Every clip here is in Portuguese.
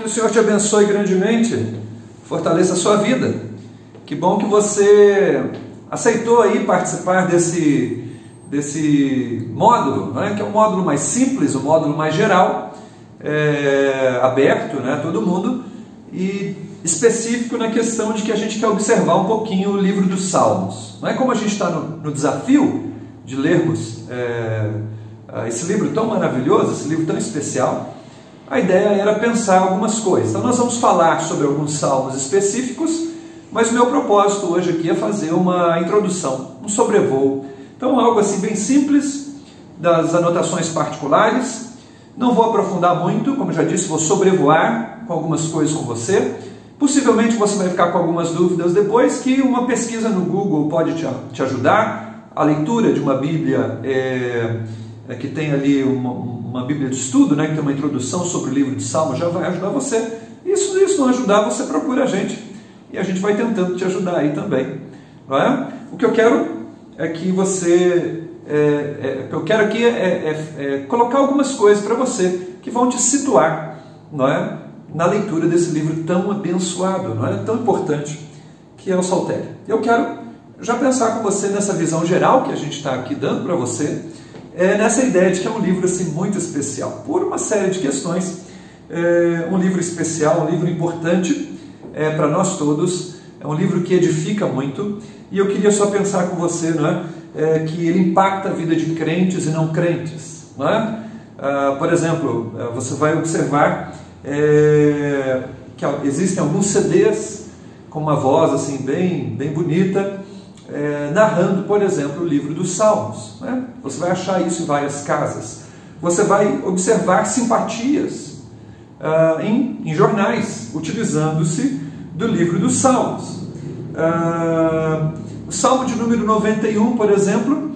o Senhor te abençoe grandemente, fortaleça a sua vida. Que bom que você aceitou aí participar desse módulo, né? Que é um módulo mais simples, um módulo mais geral, aberto, né, a todo mundo, e específico na questão de que a gente quer observar um pouquinho o livro dos Salmos. Não é como a gente está no desafio de lermos esse livro tão maravilhoso, esse livro tão especial. A ideia era pensar algumas coisas. Então nós vamos falar sobre alguns salmos específicos, mas o meu propósito hoje aqui é fazer uma introdução, um sobrevoo. Então algo assim bem simples, das anotações particulares. Não vou aprofundar muito, como já disse, vou sobrevoar com algumas coisas com você. Possivelmente você vai ficar com algumas dúvidas depois, que uma pesquisa no Google pode te ajudar. A leitura de uma Bíblia que tem ali uma Bíblia de estudo, né, que tem uma introdução sobre o livro de Salmos, já vai ajudar você. Isso não ajudar, você procura a gente e a gente vai tentando te ajudar aí também, não é? O que eu quero é que você, o que eu quero aqui é colocar algumas coisas para você que vão te situar, não é, na leitura desse livro tão abençoado, não é, tão importante, que é o Saltério. Eu quero já pensar com você nessa visão geral que a gente está aqui dando para você, nessa ideia de que é um livro assim, muito especial, por uma série de questões. Um livro especial, um livro importante para nós todos, é um livro que edifica muito, e eu queria só pensar com você, não é, que ele impacta a vida de crentes e não crentes, não é? Por exemplo, você vai observar que existem alguns CDs com uma voz assim, bem bonita, narrando, por exemplo, o livro dos Salmos, né? Você vai achar isso em várias casas. Você vai observar simpatias em jornais, utilizando-se do livro dos Salmos. O Salmo de número 91, por exemplo,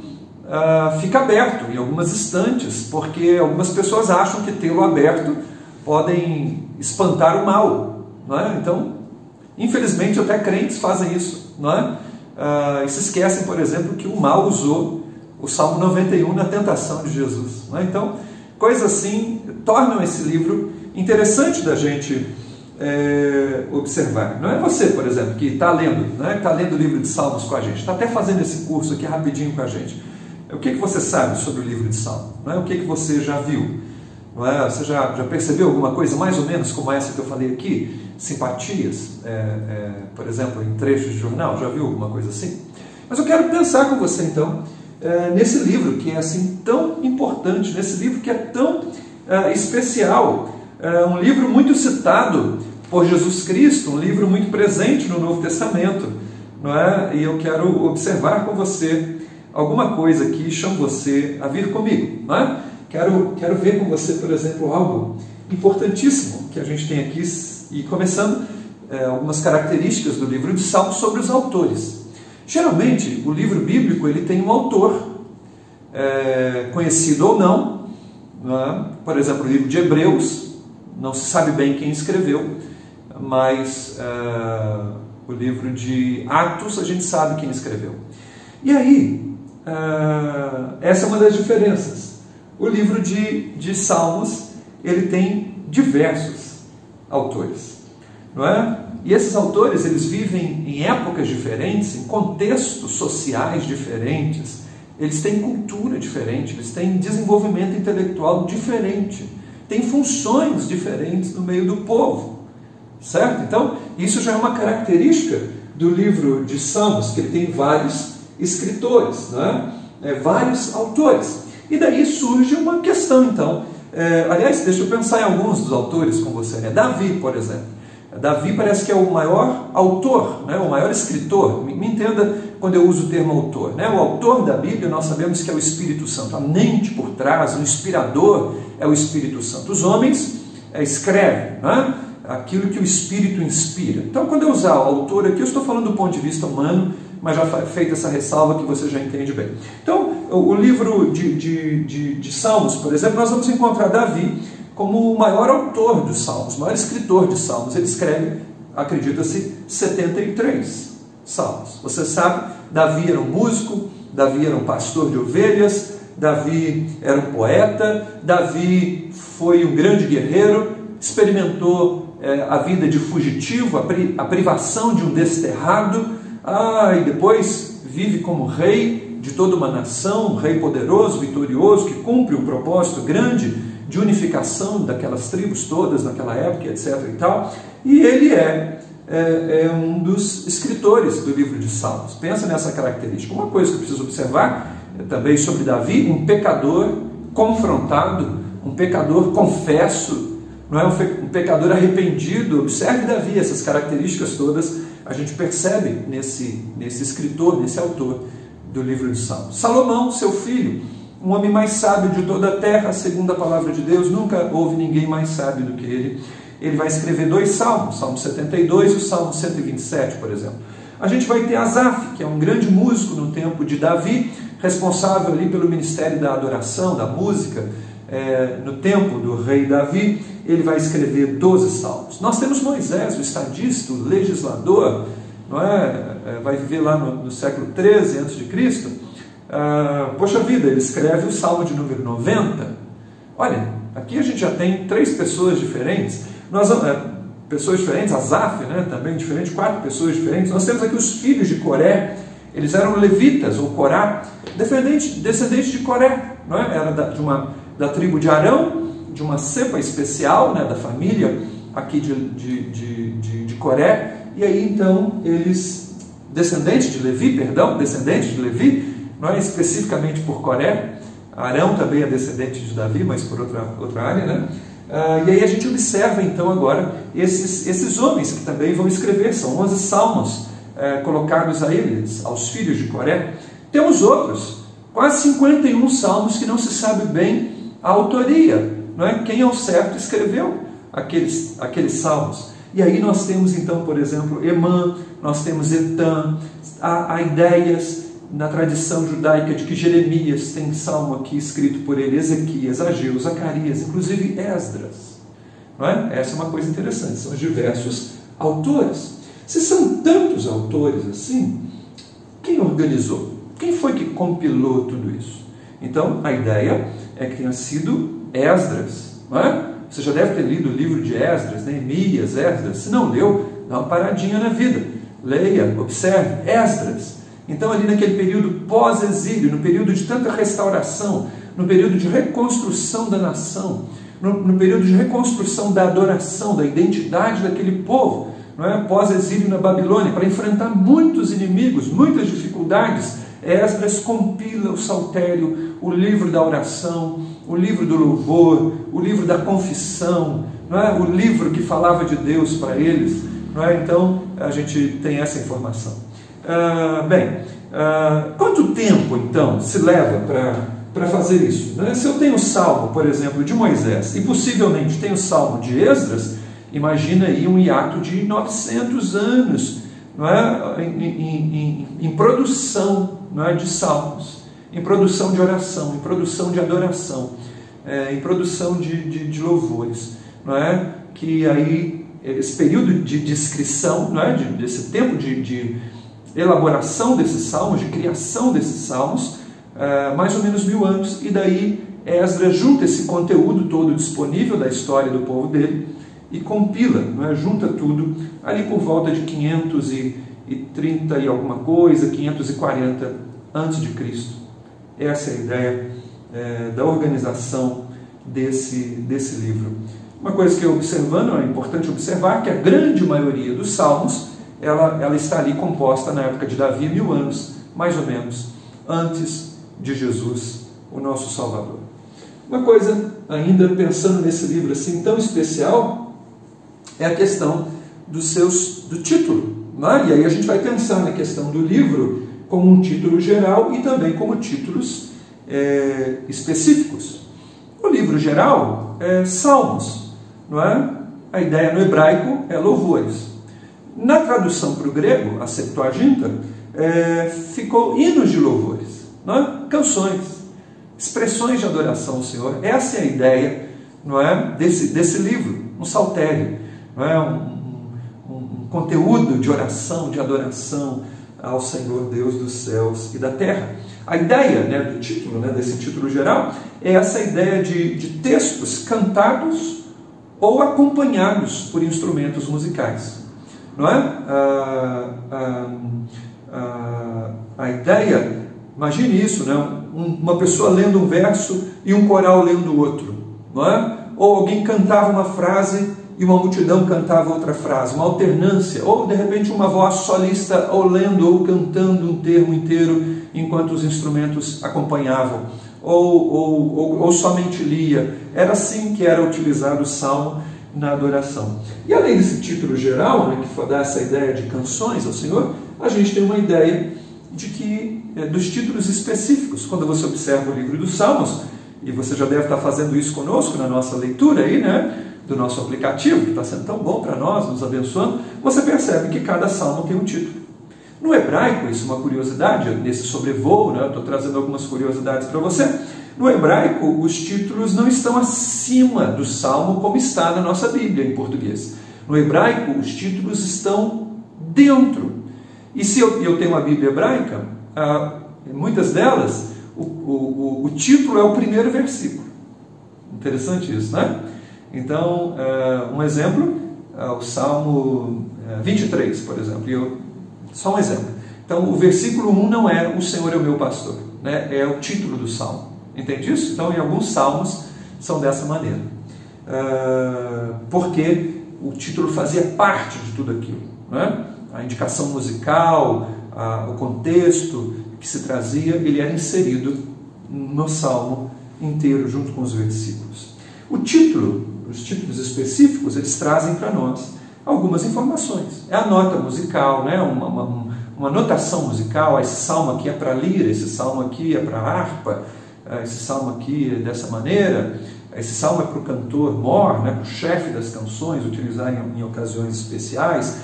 fica aberto em algumas estantes, porque algumas pessoas acham que tê-lo aberto podem espantar o mal, não é? Então, infelizmente, até crentes fazem isso, não é? E se esquecem, por exemplo, que o mal usou o Salmo 91 na tentação de Jesus, não é? Então, coisas assim tornam esse livro interessante da gente observar. Não é você, por exemplo, que está lendo, não é? Está lendo o livro de Salmos com a gente, está até fazendo esse curso aqui rapidinho com a gente. O que você sabe sobre o livro de Salmos? Não é? O que você já viu? Não é? Você já percebeu alguma coisa mais ou menos como essa que eu falei aqui? Simpatias, por exemplo, em trechos de jornal, já viu alguma coisa assim? Mas eu quero pensar com você então nesse livro que é assim tão importante, nesse livro que é tão especial, um livro muito citado por Jesus Cristo, um livro muito presente no Novo Testamento, não é? E eu quero observar com você alguma coisa que chama você a vir comigo, não é? Quero ver com você, por exemplo, algo importantíssimo que a gente tem aqui, e começando algumas características do livro de Salmos sobre os autores. Geralmente, o livro bíblico ele tem um autor, conhecido ou não, é? Por exemplo, o livro de Hebreus, não se sabe bem quem escreveu, mas o livro de Atos a gente sabe quem escreveu. E aí, essa é uma das diferenças. O livro de Salmos, ele tem diversos autores, não é? E esses autores, eles vivem em épocas diferentes, em contextos sociais diferentes, eles têm cultura diferente, eles têm desenvolvimento intelectual diferente, têm funções diferentes no meio do povo, certo? Então, isso já é uma característica do livro de Salmos, que ele tem vários escritores, não é? Vários autores. E daí surge uma questão, então. Aliás, deixa eu pensar em alguns dos autores com você, né? Davi, por exemplo. Davi parece que é o maior autor, né? O maior escritor. Me entenda quando eu uso o termo autor, né? O autor da Bíblia, nós sabemos que é o Espírito Santo. A mente por trás, o inspirador é o Espírito Santo. Os homens escrevem, né? Aquilo que o Espírito inspira. Então, quando eu usar autor aqui, eu estou falando do ponto de vista humano, mas já feita essa ressalva que você já entende bem. Então, o livro de Salmos, por exemplo, nós vamos encontrar Davi como o maior autor dos Salmos, o maior escritor de Salmos. Ele escreve, acredita-se, 73 Salmos. Você sabe, Davi era um músico, Davi era um pastor de ovelhas, Davi era um poeta, Davi foi um grande guerreiro, experimentou a vida de fugitivo, a privação de um desterrado, e depois vive como rei de toda uma nação, um rei poderoso, vitorioso, que cumpre um propósito grande de unificação daquelas tribos todas naquela época, etc. e tal. E ele é um dos escritores do livro de Salmos. Pensa nessa característica. Uma coisa que eu preciso observar também sobre Davi: um pecador confrontado, um pecador confesso, não é um pecador arrependido. Observe Davi, essas características todas a gente percebe nesse escritor, nesse autor do livro de Salmos. Salomão, seu filho, um homem mais sábio de toda a terra, segundo a palavra de Deus, nunca houve ninguém mais sábio do que ele. Ele vai escrever 2 salmos, Salmo 72 e o Salmo 127, por exemplo. A gente vai ter Asaf, que é um grande músico no tempo de Davi, responsável ali pelo ministério da adoração, da música, no tempo do rei Davi. Ele vai escrever 12 salmos. Nós temos Moisés, o estadista, o legislador, não é? Vai viver lá no século 13 a.C. Poxa vida, ele escreve o Salmo de número 90. Olha, aqui a gente já tem 3 pessoas diferentes. Pessoas diferentes, Asaf, né, também diferente, 4 pessoas diferentes. Nós temos aqui os filhos de Coré. Eles eram levitas, ou Corá, descendentes de Coré, não é? Era da tribo de Arão, de uma cepa especial, né, da família aqui de Coré. E aí então eles, descendentes de Levi, não é? Especificamente por Coré. Arão também é descendente de Davi, mas por outra área, né? E aí a gente observa então agora esses homens que também vão escrever. São 11 salmos colocados a eles, aos filhos de Coré. Temos outros, quase 51 salmos que não se sabe bem a autoria, não é? Quem ao certo escreveu aqueles salmos. E aí nós temos então, por exemplo, Emã, nós temos Etã, há ideias na tradição judaica de que Jeremias tem salmo aqui escrito por ele, Ezequias, Ageu, Zacarias, inclusive Esdras. Não é? Essa é uma coisa interessante, são os diversos autores. Se são tantos autores assim, quem organizou? Quem foi que compilou tudo isso? Então, a ideia é que tenha sido Esdras. Não é? Você já deve ter lido o livro de Esdras, Neemias, Esdras. Se não leu, dá uma paradinha na vida. Leia, observe, Esdras. Então, ali naquele período pós-exílio, no período de tanta restauração, no período de reconstrução da nação, no período de reconstrução da adoração, da identidade daquele povo, não é? Pós-exílio na Babilônia, para enfrentar muitos inimigos, muitas dificuldades, Esdras compila o saltério, o livro da oração, o livro do louvor, o livro da confissão, não é? O livro que falava de Deus para eles. Não é? Então, a gente tem essa informação. Quanto tempo, então, se leva para fazer isso? Né? Se eu tenho o salmo, por exemplo, de Moisés, e possivelmente tenho o salmo de Esdras, imagina aí um hiato de 900 anos, não é? em produção, não é? De salmos, em produção de oração, em produção de adoração, em produção de louvores. Não é? Que aí, esse período de descrição, não é? Desse tempo de elaboração desses salmos, de criação desses salmos, mais ou menos 1000 anos, e daí Esdras junta esse conteúdo todo disponível da história do povo dele e compila, não é? Junta tudo ali por volta de 530 e alguma coisa, 540 antes de Cristo. Essa é a ideia da organização desse livro. Uma coisa que observando, é importante observar que a grande maioria dos salmos ela está ali composta na época de Davi, 1000 anos, mais ou menos, antes de Jesus, o nosso Salvador. Uma coisa, ainda pensando nesse livro assim tão especial, é a questão do título. Né? E aí a gente vai pensar na questão do livro como um título geral e também como títulos específicos. O livro geral é Salmos, não é? A ideia no hebraico é louvores. Na tradução para o grego, a Septuaginta, ficou hinos de louvores, não é? Canções, expressões de adoração ao Senhor. Essa é a ideia, não é? desse livro, um saltério, não é? Um conteúdo de oração, de adoração ao Senhor Deus dos céus e da terra. A ideia, né, do título, né, desse título geral, é essa ideia de textos cantados ou acompanhados por instrumentos musicais. Não é? A ideia, imagine isso, né? Uma pessoa lendo um verso e um coral lendo o outro, não é? Ou alguém cantava uma frase e uma multidão cantava outra frase, uma alternância, ou de repente uma voz solista ou lendo ou cantando um termo inteiro enquanto os instrumentos acompanhavam, ou somente lia. Era assim que era utilizado o salmo na adoração. E além desse título geral, né, que dá essa ideia de canções ao Senhor, a gente tem uma ideia de que dos títulos específicos. Quando você observa o livro dos Salmos, e você já deve estar fazendo isso conosco na nossa leitura aí, né, do nosso aplicativo, que está sendo tão bom para nós, nos abençoando, você percebe que cada salmo tem um título. No hebraico, isso é uma curiosidade, nesse sobrevoo, né, eu estou trazendo algumas curiosidades para você. No hebraico, os títulos não estão acima do salmo como está na nossa Bíblia em português. No hebraico, os títulos estão dentro. E se eu tenho uma Bíblia hebraica, muitas delas, o título é o primeiro versículo. Interessante isso, né? Então, um exemplo, o Salmo 23, por exemplo. Só um exemplo. Então, o versículo 1 não é "O Senhor é o meu pastor", né? É o título do Salmo. Entende isso? Então, em alguns salmos são dessa maneira. Porque o título fazia parte de tudo aquilo, né? A indicação musical, o contexto que se trazia, ele era inserido no salmo inteiro, junto com os versículos. Os títulos específicos, eles trazem para nós algumas informações. É a nota musical, né? Uma notação musical. Esse salmo aqui é para lira, esse salmo aqui é para harpa, esse salmo aqui é dessa maneira, esse salmo é para o cantor mor, né? Para o chefe das canções, utilizar em ocasiões especiais.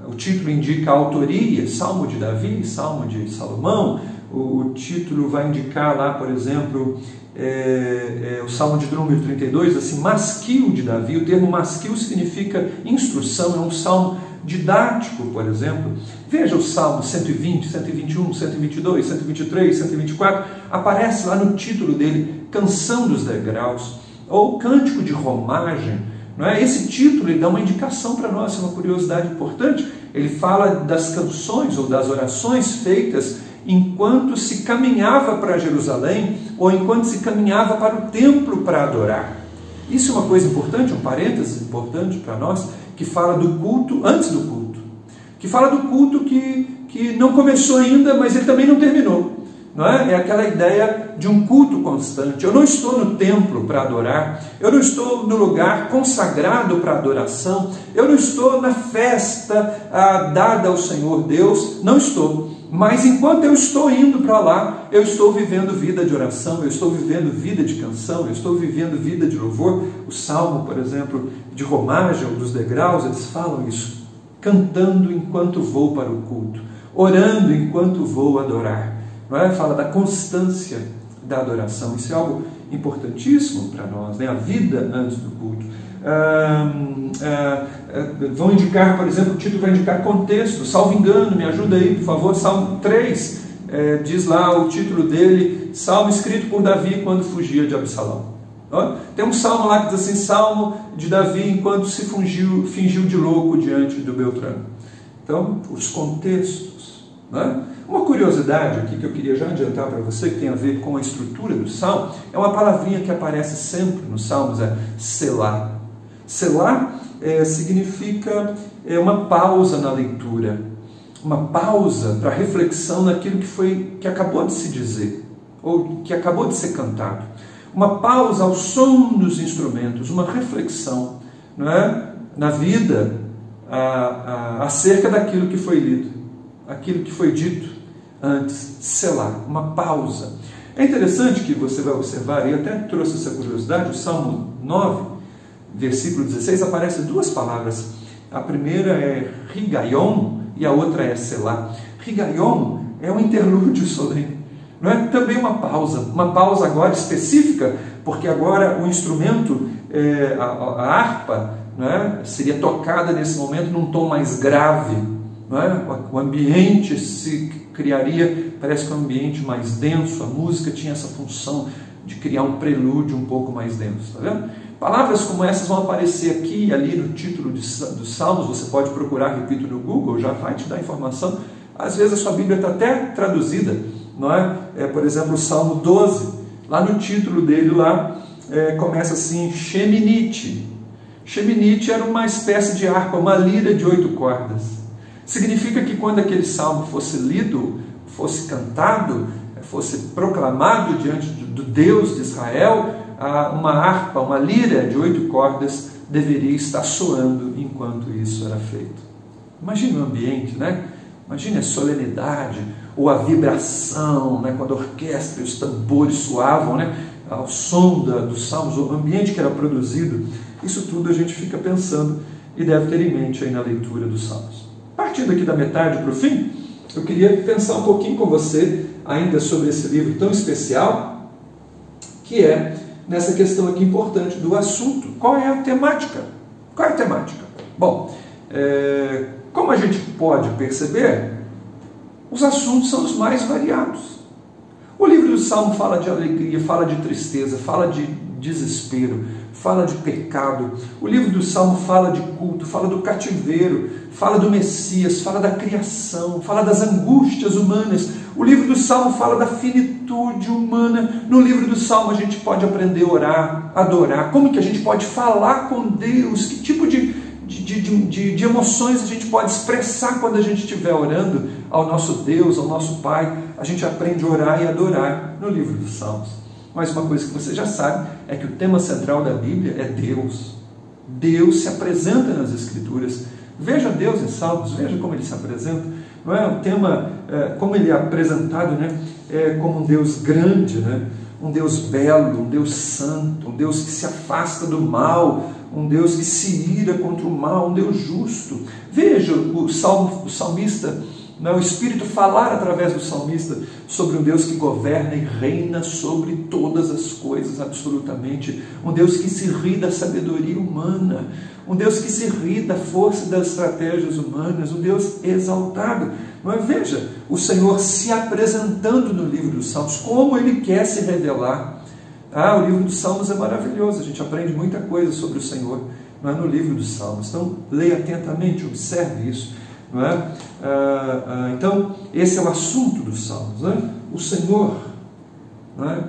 O título indica a autoria, Salmo de Davi, Salmo de Salomão. O título vai indicar lá, por exemplo, o Salmo de número 32, assim, masquil de Davi. O termo masquil significa instrução, é um salmo didático, por exemplo. Veja o Salmo 120, 121, 122, 123, 124, aparece lá no título dele, Canção dos Degraus, ou Cântico de Romagem. Não é? Esse título ele dá uma indicação para nós, é uma curiosidade importante. Ele fala das canções ou das orações feitas enquanto se caminhava para Jerusalém ou enquanto se caminhava para o templo para adorar. Isso é uma coisa importante, um parênteses importante para nós, que fala do culto antes do culto, que fala do culto que não começou ainda, mas ele também não terminou. Não é? É aquela ideia de um culto constante. Eu não estou no templo para adorar, eu não estou no lugar consagrado para adoração, eu não estou na festa dada ao Senhor Deus, não estou. Mas enquanto eu estou indo para lá, eu estou vivendo vida de oração, eu estou vivendo vida de canção, eu estou vivendo vida de louvor. O Salmo, por exemplo, de Romagem, dos Degraus, eles falam isso. Cantando enquanto vou para o culto, orando enquanto vou adorar. Não é? Fala da constância da adoração. Isso é algo importantíssimo para nós, né? A vida antes do culto. Vão indicar, por exemplo, o título vai indicar contexto. Salvo engano, me ajuda aí, por favor. Salmo 3, diz lá o título dele, Salmo escrito por Davi quando fugia de Absalão. Tem um salmo lá que diz assim, Salmo de Davi enquanto se fingiu de louco diante do Beltrano. Então, os contextos, né? Uma curiosidade aqui que eu queria já adiantar para você, que tem a ver com a estrutura do salmo, é uma palavrinha que aparece sempre nos salmos, é Selá. Selá significa uma pausa na leitura, uma pausa para reflexão naquilo que acabou de se dizer, ou que acabou de ser cantado. Uma pausa ao som dos instrumentos, uma reflexão, não é? Na vida acerca daquilo que foi lido, aquilo que foi dito antes, Selá, uma pausa. É interessante que você vai observar, e eu até trouxe essa curiosidade, o Salmo 9, versículo 16, aparecem duas palavras. A primeira é Rigaion e a outra é Selá. Rigaion é um interlúdio solene, não é? Também uma pausa agora específica, porque agora o instrumento, a harpa, não é? Seria tocada nesse momento num tom mais grave, não é? O ambiente se criaria, parece que um ambiente mais denso, a música tinha essa função de criar um prelúdio um pouco mais denso, tá vendo? Palavras como essas vão aparecer aqui e ali no título dos Salmos, você pode procurar, repito, no Google, já vai te dar informação. Às vezes a sua Bíblia está até traduzida, não é? Por exemplo, o Salmo 12, lá no título dele, começa assim, Sheminite. Sheminite era uma espécie de harpa, uma lira de 8 cordas. Significa que quando aquele salmo fosse lido, fosse cantado, fosse proclamado diante do Deus de Israel, uma harpa, uma lira de 8 cordas deveria estar soando enquanto isso era feito. Imagine o ambiente, né? Imagine a solenidade, ou a vibração, né? Quando a orquestra e os tambores soavam, né? Ao som dos salmos, o ambiente que era produzido. Isso tudo a gente fica pensando e deve ter em mente aí na leitura dos salmos. Partindo aqui da metade para o fim, eu queria pensar um pouquinho com você ainda sobre esse livro tão especial, que é nessa questão aqui importante do assunto. Qual é a temática? Qual é a temática? Bom, como a gente pode perceber, os assuntos são os mais variados. O livro do Salmo fala de alegria, fala de tristeza, fala de desespero, fala de pecado. O livro do Salmo fala de culto, fala do cativeiro, fala do Messias, fala da criação, fala das angústias humanas. O livro do Salmo fala da finitude humana. No livro do Salmo a gente pode aprender a orar, adorar. Como que a gente pode falar com Deus? Que tipo de emoções a gente pode expressar quando a gente estiver orando ao nosso Deus, ao nosso Pai? A gente aprende a orar e adorar no livro dos Salmos. Mas uma coisa que você já sabe é que o tema central da Bíblia é Deus. Deus se apresenta nas Escrituras. Veja Deus em Salmos, veja como ele se apresenta. Não é um tema, como ele é apresentado, né? Como um Deus grande, né? Um Deus belo, um Deus santo, um Deus que se afasta do mal, um Deus que se ira contra o mal, um Deus justo. Veja o salmista, o Espírito falar através do salmista sobre um Deus que governa e reina sobre todas as coisas, absolutamente. Um Deus que se ri da sabedoria humana, um Deus que se ri da força das estratégias humanas, um Deus exaltado. Veja o Senhor se apresentando no livro dos Salmos, como Ele quer se revelar. O livro dos Salmos é maravilhoso, a gente aprende muita coisa sobre o Senhor no livro dos Salmos. Então, leia atentamente, observe isso. Então, esse é o assunto dos Salmos. O Senhor,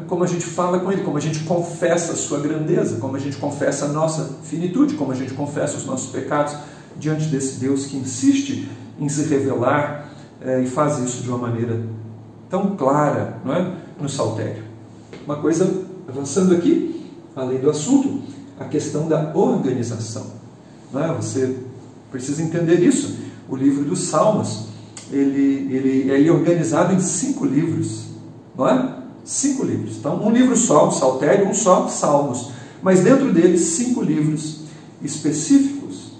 como a gente fala com Ele, como a gente confessa a sua grandeza, como a gente confessa a nossa finitude, como a gente confessa os nossos pecados diante desse Deus que insiste em se revelar e faz isso de uma maneira tão clara, no Saltério. Uma coisa, avançando aqui, além do assunto, a questão da organização. Você precisa entender isso. O livro dos Salmos, ele é organizado em 5 livros, 5 livros. Então, um livro só, o Saltério, um só, Salmos. Mas dentro dele, 5 livros específicos.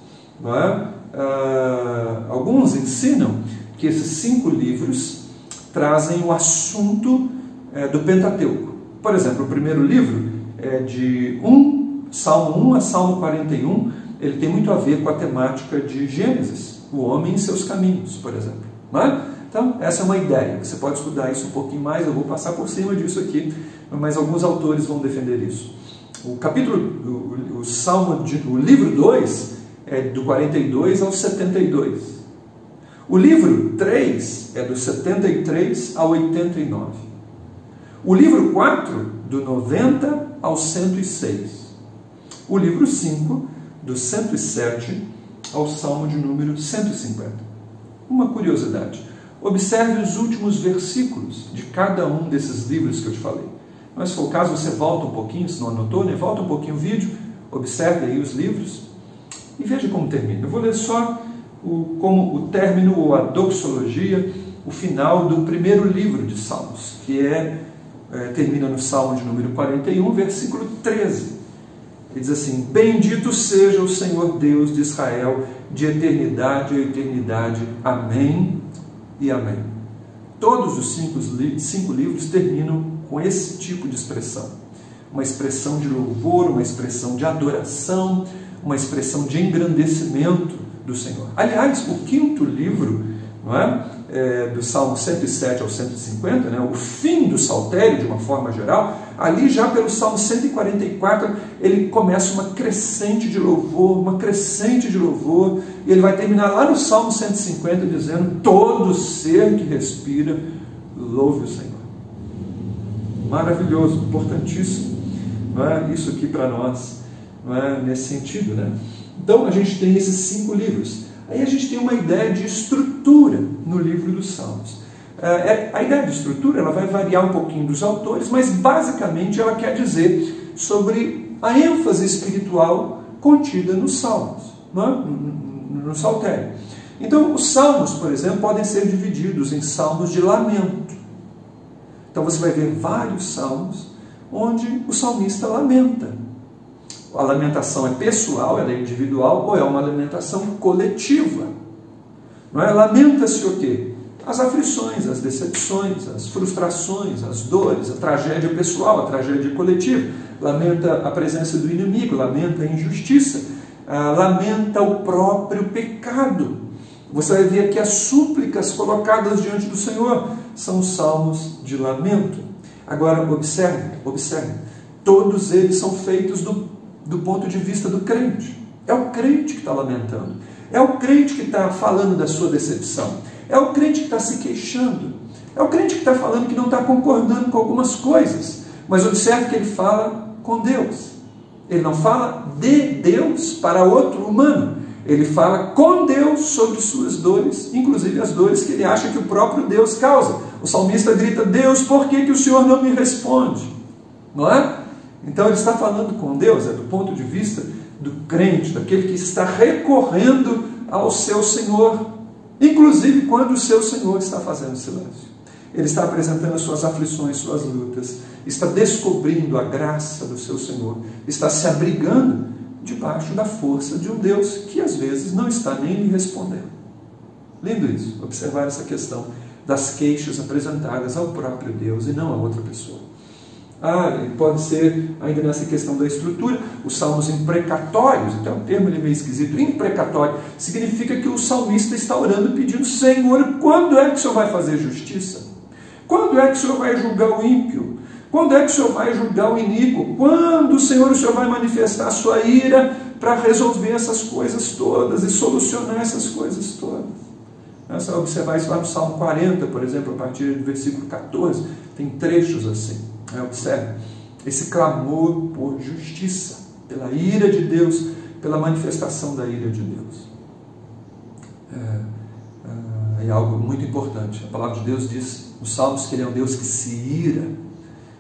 Alguns ensinam que esses 5 livros trazem o assunto do Pentateuco. Por exemplo, o primeiro livro é de Salmo 1 a Salmo 41, ele tem muito a ver com a temática de Gênesis, o homem e seus caminhos, por exemplo. Então, essa é uma ideia, você pode estudar isso um pouquinho mais, eu vou passar por cima disso aqui, mas alguns autores vão defender isso. O livro 2 é do 42 ao 72. O livro 3 é do 73 ao 89. O livro 4, do 90 ao 106. O livro 5, do 107 ao Salmo de número 150. Uma curiosidade. Observe os últimos versículos de cada um desses livros que eu te falei. Mas se for o caso, você volta um pouquinho, se não anotou, volta um pouquinho o vídeo, observe aí os livros e veja como termina. Eu vou ler só como o término ou a doxologia, o final do primeiro livro de Salmos, que termina no Salmo de número 41, versículo 13. Ele diz assim: bendito seja o Senhor Deus de Israel, de eternidade a eternidade. Amém e amém. Todos os 5 livros terminam com esse tipo de expressão. Uma expressão de louvor, uma expressão de adoração, uma expressão de engrandecimento do Senhor. Aliás, o 5º livro, do Salmo 107 ao 150, né, o fim do saltério de uma forma geral, ali já pelo Salmo 144 ele começa uma crescente de louvor, e ele vai terminar lá no Salmo 150 dizendo: todo ser que respira, louve o Senhor. Maravilhoso, importantíssimo, não é? Isso aqui para nós, não é? Nesse sentido, né? Então a gente tem esses 5 livros. Aí a gente tem uma ideia de estrutura no livro dos Salmos. A ideia de estrutura ela vai variar um pouquinho dos autores, mas basicamente ela quer dizer sobre a ênfase espiritual contida nos Salmos, no saltério. Então os Salmos, por exemplo, podem ser divididos em salmos de lamento. Então você vai ver vários salmos onde o salmista lamenta. A lamentação é pessoal, ela é individual, ou é uma lamentação coletiva. Não é? Lamenta-se o quê? As aflições, as decepções, as frustrações, as dores, a tragédia pessoal, a tragédia coletiva. Lamenta a presença do inimigo, lamenta a injustiça, lamenta o próprio pecado. Você vai ver aqui as súplicas colocadas diante do Senhor. São salmos de lamento. Agora, observe. Todos eles são feitos do ponto de vista do crente. É o crente que está lamentando. É o crente que está falando da sua decepção. É o crente que está se queixando. É o crente que está falando que não está concordando com algumas coisas. Mas observe que ele fala com Deus. Ele não fala de Deus para outro humano. Ele fala com Deus sobre suas dores, inclusive as dores que ele acha que o próprio Deus causa. O salmista grita: Deus, por que o Senhor não me responde? Não é? Então ele está falando com Deus, é do ponto de vista do crente, daquele que está recorrendo ao seu Senhor, inclusive quando o seu Senhor está fazendo silêncio. Ele está apresentando as suas aflições, suas lutas, está descobrindo a graça do seu Senhor, está se abrigando debaixo da força de um Deus que às vezes não está nem lhe respondendo. Lindo isso, observar essa questão das queixas apresentadas ao próprio Deus e não a outra pessoa. E pode ser, ainda nessa questão da estrutura, os salmos imprecatórios. Então o termo ele é meio esquisito. Imprecatório significa que o salmista está orando pedindo: Senhor, quando é que o Senhor vai fazer justiça? Quando é que o Senhor vai julgar o ímpio? Quando é que o Senhor vai julgar o iníquo? Quando, o Senhor vai manifestar a sua ira para resolver essas coisas todas e solucionar essas coisas todas? Você vai observar isso lá no Salmo 40, por exemplo, a partir do versículo 14, tem trechos assim. Observe esse clamor por justiça, pela ira de Deus, pela manifestação da ira de Deus. É algo muito importante. A palavra de Deus diz nos Salmos que Ele é um Deus que se ira.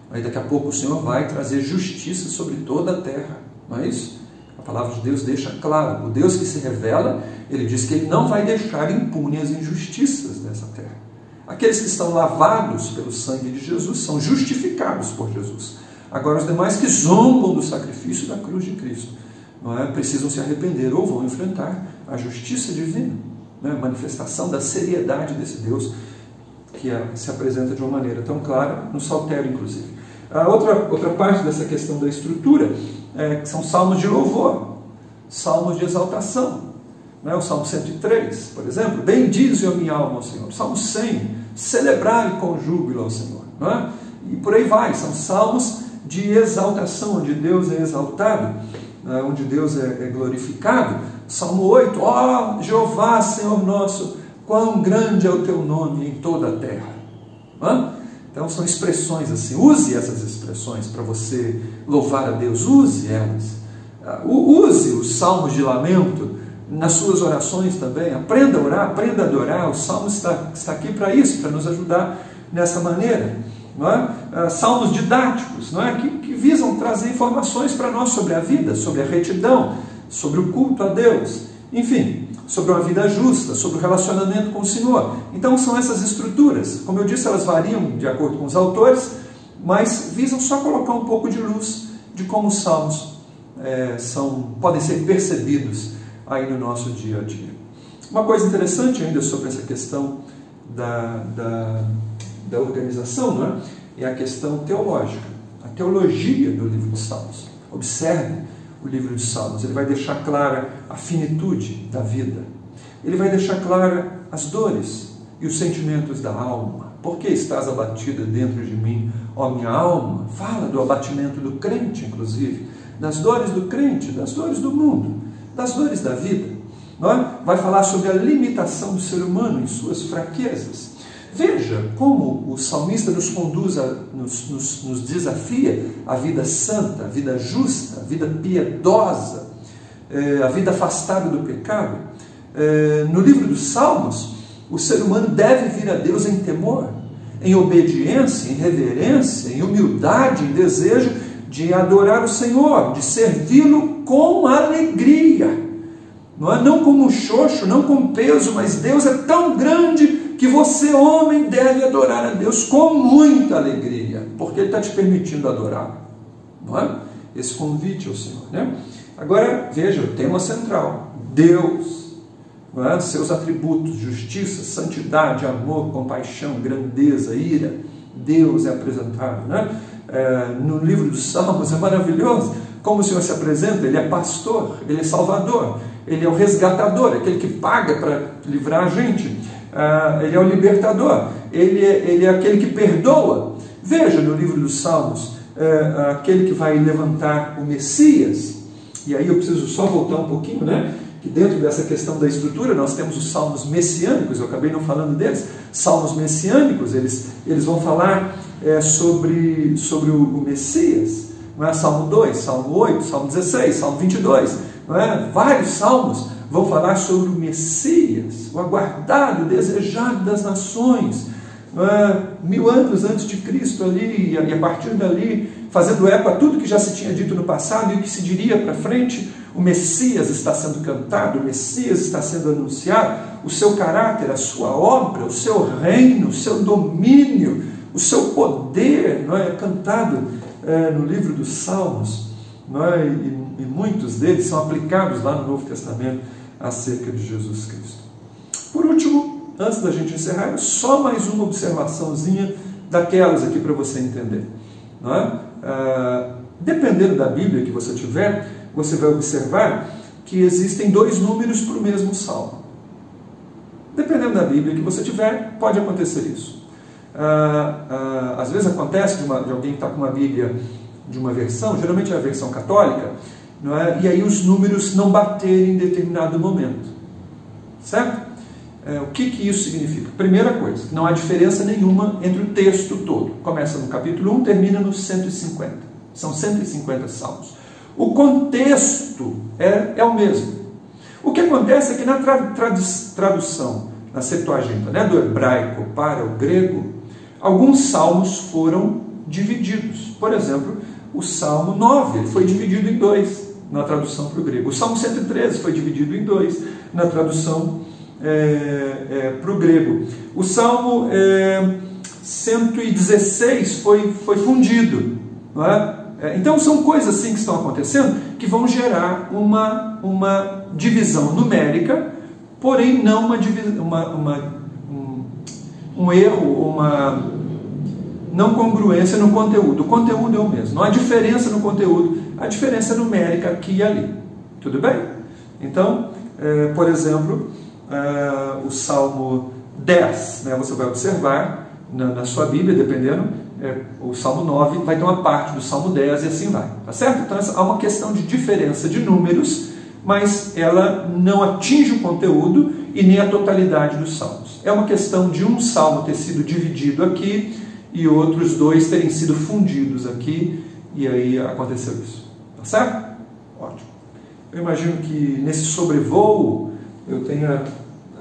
Aí daqui a pouco o Senhor vai trazer justiça sobre toda a terra. Não é isso? A palavra de Deus deixa claro. O Deus que se revela, Ele diz que Ele não vai deixar impune as injustiças dessa terra. Aqueles que estão lavados pelo sangue de Jesus são justificados por Jesus. Agora os demais que zombam do sacrifício da cruz de Cristo, não é? Precisam se arrepender ou vão enfrentar a justiça divina, não é? A manifestação da seriedade desse Deus que se apresenta de uma maneira tão clara no saltério, inclusive. A outra parte dessa questão da estrutura que são salmos de louvor, salmos de exaltação. Não é? O Salmo 103, por exemplo: bendize a minha alma ao Senhor. Salmo 100, celebrai com júbilo ao Senhor. Não é? E por aí vai, são salmos de exaltação, onde Deus é exaltado, onde Deus é glorificado. Salmo 8, ó Jeová, Senhor nosso, quão grande é o teu nome em toda a terra. Não é? Então são expressões assim. Use essas expressões para você louvar a Deus, use elas. Use os salmos de lamento nas suas orações também. Aprenda a orar, aprenda a adorar. O Salmo está aqui para isso, para nos ajudar nessa maneira. Não é? Salmos didáticos, não é? que visam trazer informações para nós sobre a vida, sobre a retidão, sobre o culto a Deus, enfim, sobre uma vida justa, sobre o relacionamento com o Senhor. Então são essas estruturas. Como eu disse, elas variam de acordo com os autores, mas visam só colocar um pouco de luz de como os salmos podem ser percebidos aí no nosso dia a dia. Uma coisa interessante ainda sobre essa questão da organização, não é? É a questão teológica, a teologia do livro dos Salmos. Observe o livro dos Salmos, ele vai deixar clara a finitude da vida, ele vai deixar clara as dores, e os sentimentos da alma. Por que estás abatida dentro de mim, ó minha alma? Fala do abatimento do crente, inclusive, das dores do crente, das dores do mundo, das dores da vida. Não é? Vai falar sobre a limitação do ser humano em suas fraquezas. Veja como o salmista nos conduz, nos desafia a vida santa, a vida justa, a vida piedosa, a vida afastada do pecado. No livro dos Salmos, o ser humano deve vir a Deus em temor, em obediência, em reverência, em humildade, em desejo de adorar o Senhor, de servi-lo com alegria. Não como xoxo, não com peso, mas Deus é tão grande que você, homem, deve adorar a Deus com muita alegria, porque Ele está te permitindo adorar. Não é? Esse convite ao Senhor. Né? Agora, veja o tema central: Deus, não é? Seus atributos, justiça, santidade, amor, compaixão, grandeza, ira. Deus é apresentado. Né? No livro dos Salmos é maravilhoso como o Senhor se apresenta. Ele é pastor, Ele é salvador, Ele é o resgatador, aquele que paga para livrar a gente. Ele é o libertador, ele é aquele que perdoa. Veja no livro dos Salmos, aquele que vai levantar o Messias. E aí eu preciso só voltar um pouquinho, né? Que dentro dessa questão da estrutura nós temos os salmos messiânicos. Eu acabei não falando deles. Salmos messiânicos, eles vão falar sobre o Messias. Não é? Salmo 2, Salmo 8, Salmo 16, Salmo 22, não é? Vários salmos vão falar sobre o Messias, o aguardado, o desejado das nações, 1000 anos antes de Cristo ali, e a partir dali, fazendo eco a tudo que já se tinha dito no passado e o que se diria para frente. O Messias está sendo cantado, o Messias está sendo anunciado, o seu caráter, a sua obra, o seu reino, o seu domínio, o seu poder, não é cantado no livro dos Salmos, não é? E muitos deles são aplicados lá no Novo Testamento acerca de Jesus Cristo. Por último, antes da gente encerrar, só mais uma observaçãozinha daquelas aqui para você entender. Não é? Dependendo da Bíblia que você tiver, você vai observar que existem 2 números para o mesmo salmo. Dependendo da Bíblia que você tiver, pode acontecer isso. Às vezes acontece de alguém que está com uma Bíblia de uma versão, geralmente é a versão católica, não é? E aí os números não baterem em determinado momento. Certo? O que isso significa? Primeira coisa, não há diferença nenhuma entre o texto todo. Começa no capítulo 1, termina no 150. São 150 salmos. O contexto é o mesmo. O que acontece é que na tradução, na Septuaginta, né, do hebraico para o grego, alguns salmos foram divididos. Por exemplo, o Salmo 9 ele foi dividido em 2 na tradução para o grego. O Salmo 113 foi dividido em 2 na tradução para o grego. O Salmo 116 foi fundido. Não é? Então são coisas assim que estão acontecendo que vão gerar uma divisão numérica, porém não um erro, uma não congruência no conteúdo. O conteúdo é o mesmo, não há diferença no conteúdo, há diferença numérica aqui e ali. Tudo bem? Então, por exemplo, o Salmo 10, né, você vai observar na sua Bíblia, dependendo, o Salmo 9 vai ter uma parte do Salmo 10 e assim vai, tá certo? Então há uma questão de diferença de números, mas ela não atinge o conteúdo e nem a totalidade dos salmos. É uma questão de um salmo ter sido dividido aqui e outros 2 terem sido fundidos aqui, e aí aconteceu isso, tá certo? Ótimo. Eu imagino que nesse sobrevoo eu tenha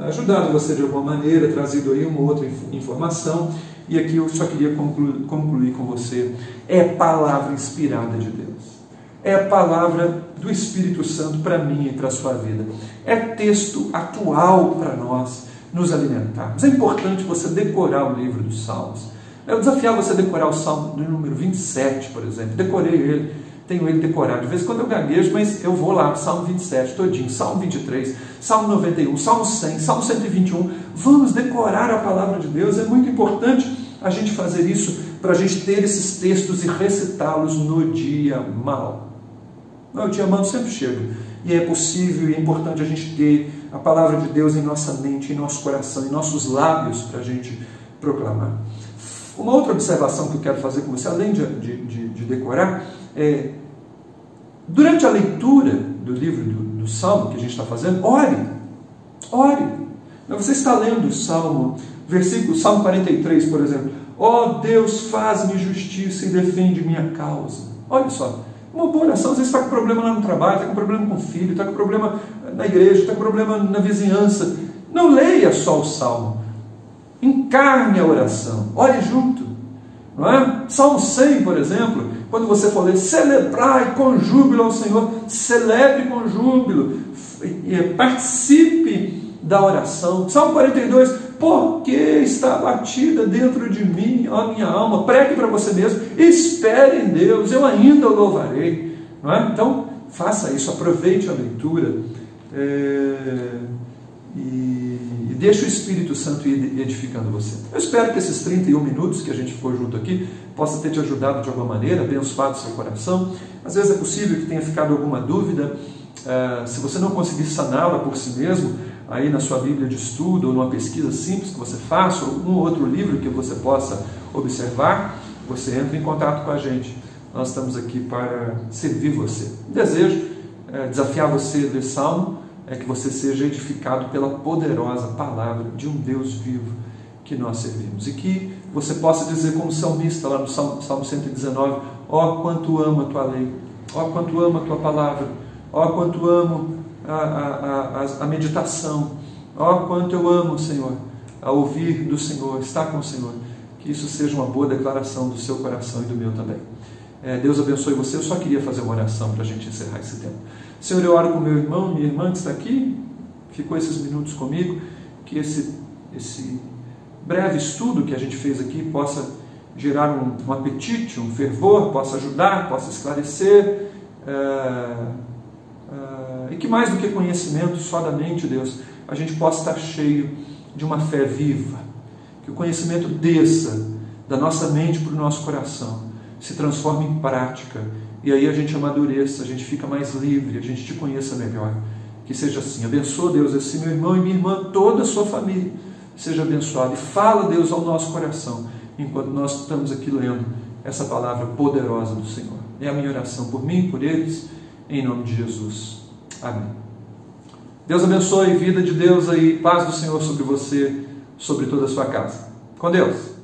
ajudado você de alguma maneira, trazido aí uma outra informação. E aqui eu só queria concluir com você. É palavra inspirada de Deus. É palavra do Espírito Santo para mim e para a sua vida. É texto atual para nós nos alimentarmos. É importante você decorar o livro dos Salmos. Eu desafiar você a decorar o Salmo do número 27, por exemplo. Decorei ele, tenho ele decorado. De vez em quando eu gaguejo, mas eu vou lá no Salmo 27 todinho, Salmo 23, Salmo 91, Salmo 100, Salmo 121. Vamos decorar a palavra de Deus. É muito importante a gente fazer isso para a gente ter esses textos e recitá-los no dia mau. O dia mau sempre chega. E é possível e é importante a gente ter a palavra de Deus em nossa mente, em nosso coração, em nossos lábios, para a gente proclamar. Uma outra observação que eu quero fazer com você, além de decorar, é, durante a leitura do livro do Salmo que a gente está fazendo, ore. Você está lendo o Salmo, Salmo 43, por exemplo. Ó Deus, faz-me justiça e defende minha causa. Olha só, uma boa oração. Às vezes está com problema lá no trabalho, está com problema com o filho, está com problema na igreja, está com problema na vizinhança. Não leia só o Salmo. Encarne a oração. Ore junto. Não é? Salmo 100, por exemplo, quando você for ler, celebrai com júbilo ao Senhor, celebre com júbilo, participe da oração. Salmo 42, porque está abatida dentro de mim a minha alma, pregue para você mesmo, espere em Deus, eu ainda o louvarei. Não é? Então, faça isso, aproveite a leitura e deixe o Espírito Santo ir edificando você. Eu espero que esses 31 minutos que a gente ficou junto aqui possa ter te ajudado de alguma maneira, abençoado o seu coração. Às vezes é possível que tenha ficado alguma dúvida. Se você não conseguir saná-la por si mesmo, aí na sua Bíblia de estudo ou numa pesquisa simples que você faça, ou um outro livro que você possa observar, você entra em contato com a gente. Nós estamos aqui para servir você. Desejo desafiar você desse salmo, que você seja edificado pela poderosa palavra de um Deus vivo que nós servimos. E que você possa dizer como salmista lá no Salmo 119, ó quanto amo a tua lei, ó quanto amo a tua palavra, ó quanto amo a meditação, ó quanto eu amo, Senhor, a ouvir do Senhor, estar com o Senhor. Que isso seja uma boa declaração do seu coração e do meu também. Deus abençoe você. Eu só queria fazer uma oração para a gente encerrar esse tempo. Senhor, eu oro com meu irmão, minha irmã que está aqui, ficou esses minutos comigo, que esse breve estudo que a gente fez aqui possa gerar um apetite, um fervor, possa ajudar, possa esclarecer, e que mais do que conhecimento só da mente, Deus, a gente possa estar cheio de uma fé viva, que o conhecimento desça da nossa mente para o nosso coração, se transforme em prática, e aí a gente amadureça, a gente fica mais livre, a gente te conheça melhor. Que seja assim. Abençoa, Deus, esse meu irmão e minha irmã, toda a sua família, seja abençoado. E fala, Deus, ao nosso coração, enquanto nós estamos aqui lendo essa palavra poderosa do Senhor. É a minha oração por mim, por eles, em nome de Jesus. Amém. Deus abençoe, vida de Deus aí, paz do Senhor sobre você, sobre toda a sua casa. Com Deus.